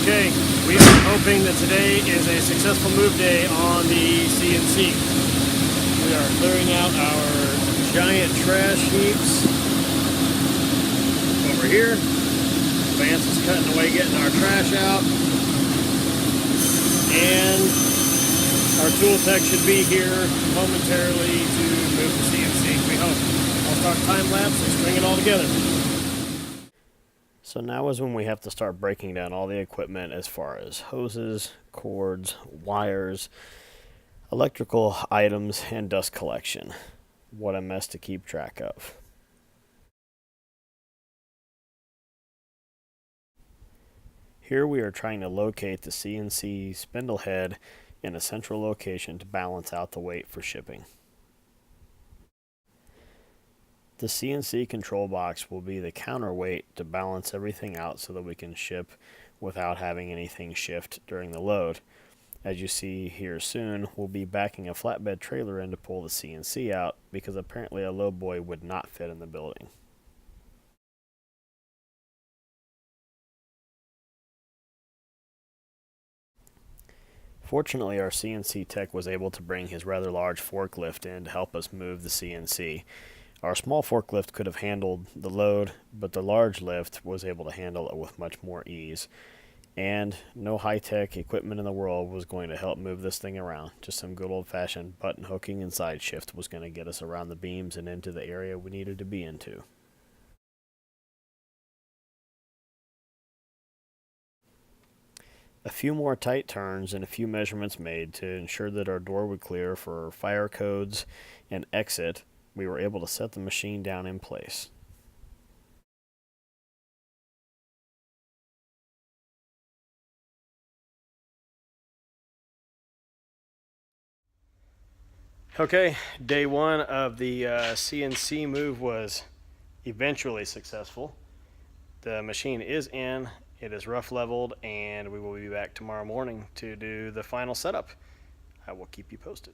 Okay, we are hoping that today is a successful move day on the CNC. We are clearing out our giant trash heaps over here. Vance is cutting away, getting our trash out. And our tool tech should be here momentarily to move the CNC, we hope. I'll start time lapse and string it all together. So now is when we have to start breaking down all the equipment as far as hoses, cords, wires, electrical items, and dust collection. What a mess to keep track of. Here we are trying to locate the CNC spindle head in a central location to balance out the weight for shipping. The CNC control box will be the counterweight to balance everything out so that we can ship without having anything shift during the load. As you see here soon, we'll be backing a flatbed trailer in to pull the CNC out because apparently a lowboy would not fit in the building. Fortunately, our CNC tech was able to bring his rather large forklift in to help us move the CNC. Our small forklift could have handled the load, but the large lift was able to handle it with much more ease. And no high-tech equipment in the world was going to help move this thing around. Just some good old-fashioned button hooking and side shift was going to get us around the beams and into the area we needed to be into. A few more tight turns and a few measurements made to ensure that our door would clear for fire codes and exit. We were able to set the machine down in place. Okay, day one of the CNC move was eventually successful. The machine is in, it is rough leveled, and we will be back tomorrow morning to do the final setup. I will keep you posted.